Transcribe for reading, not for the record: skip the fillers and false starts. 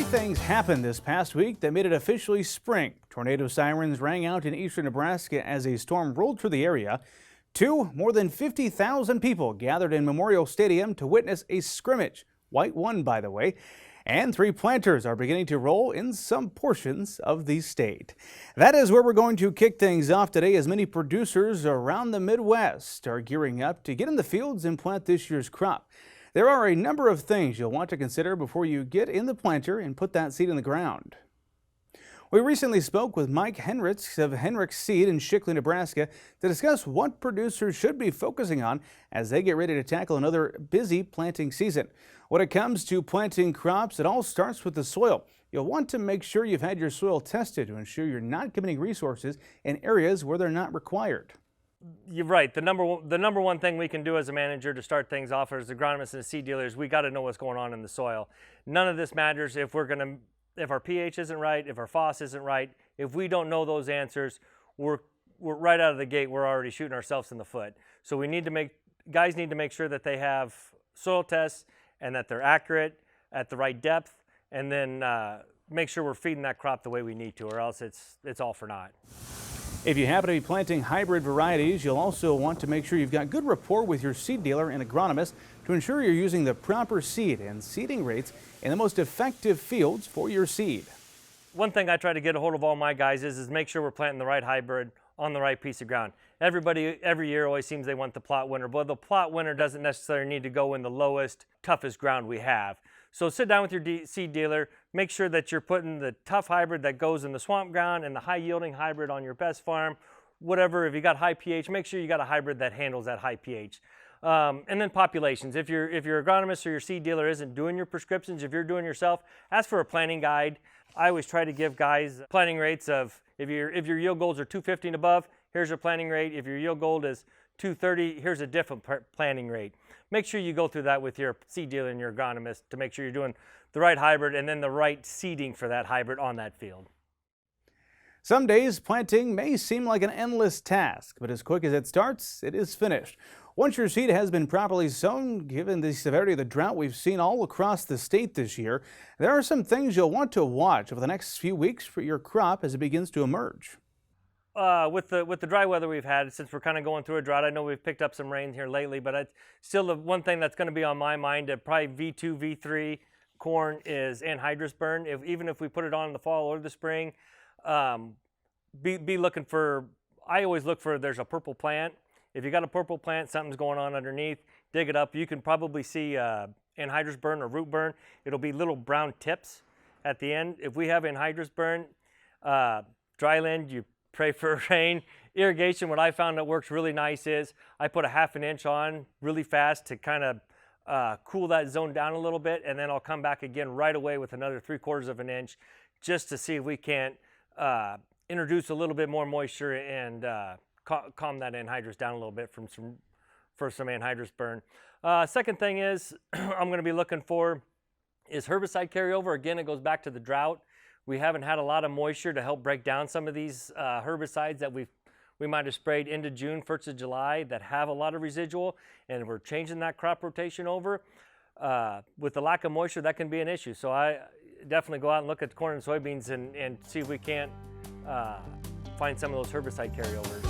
things happened this past week that made it officially spring. Tornado sirens rang out in eastern Nebraska as a storm rolled through the area. More than 50,000 people gathered in Memorial Stadium to witness a scrimmage. White won, by the way. And 3 planters are beginning to roll in some portions of the state. That is where we're going to kick things off today, as many producers around the Midwest are gearing up to get in the fields and plant this year's crop. There are a number of things you'll want to consider before you get in the planter and put that seed in the ground. We recently spoke with Mike Hinrichs of Hinrichs Seed in Shickley, Nebraska, to discuss what producers should be focusing on as they get ready to tackle another busy planting season. When it comes to planting crops, it all starts with the soil. You'll want to make sure you've had your soil tested to ensure you're not committing resources in areas where they're not required. You're right. The number one thing we can do as a manager to start things off as agronomists and seed dealers, we got to know what's going on in the soil. None of this matters if our pH isn't right, if our phos isn't right. If we don't know those answers, we're right out of the gate. We're already shooting ourselves in the foot. So guys need to make sure that they have soil tests and that they're accurate at the right depth, and then make sure we're feeding that crop the way we need to, or else it's all for naught. If you happen to be planting hybrid varieties, you'll also want to make sure you've got good rapport with your seed dealer and agronomist to ensure you're using the proper seed and seeding rates in the most effective fields for your seed. One thing I try to get a hold of all my guys is make sure we're planting the right hybrid on the right piece of ground. Everybody every year always seems they want the plot winner, but the plot winner doesn't necessarily need to go in the lowest, toughest ground we have. So sit down with your seed dealer, make sure that you're putting the tough hybrid that goes in the swamp ground and the high yielding hybrid on your best farm. Whatever, if you got high pH, make sure you got a hybrid that handles that high pH. And then populations. If your agronomist or your seed dealer isn't doing your prescriptions, if you're doing yourself, ask for a planting guide. I always try to give guys planting rates of, if your yield goals are 250 and above, here's your planting rate. If your yield goal is 230, here's a different planting rate. Make sure you go through that with your seed dealer and your agronomist to make sure you're doing the right hybrid and then the right seeding for that hybrid on that field. Some days planting may seem like an endless task, but as quick as it starts, it is finished. Once your seed has been properly sown, given the severity of the drought we've seen all across the state this year, there are some things you'll want to watch over the next few weeks for your crop as it begins to emerge. With the dry weather we've had, since we're kind of going through a drought, I know we've picked up some rain here lately, but still the one thing that's going to be on my mind, probably V2, V3 corn, is anhydrous burn. Even if we put it on in the fall or the spring, be looking for, I always look for, there's a purple plant. If you got a purple plant, something's going on underneath, dig it up. You can probably see anhydrous burn or root burn. It'll be little brown tips at the end. If we have anhydrous burn, dry land, you pray for rain. Irrigation, what I found that works really nice is I put a 1/2 inch on really fast to kind of cool that zone down a little bit, and then I'll come back again right away with another 3/4 inch just to see if we can't introduce a little bit more moisture and calm that anhydrous down a little bit for some anhydrous burn. Second thing is I'm going to be looking for is herbicide carryover. Again, it goes back to the drought. We haven't had a lot of moisture to help break down some of these herbicides that we might have sprayed into June, 1st of July, that have a lot of residual, and we're changing that crop rotation over. With the lack of moisture, that can be an issue. So I definitely go out and look at corn and soybeans and see if we can't find some of those herbicide carryovers.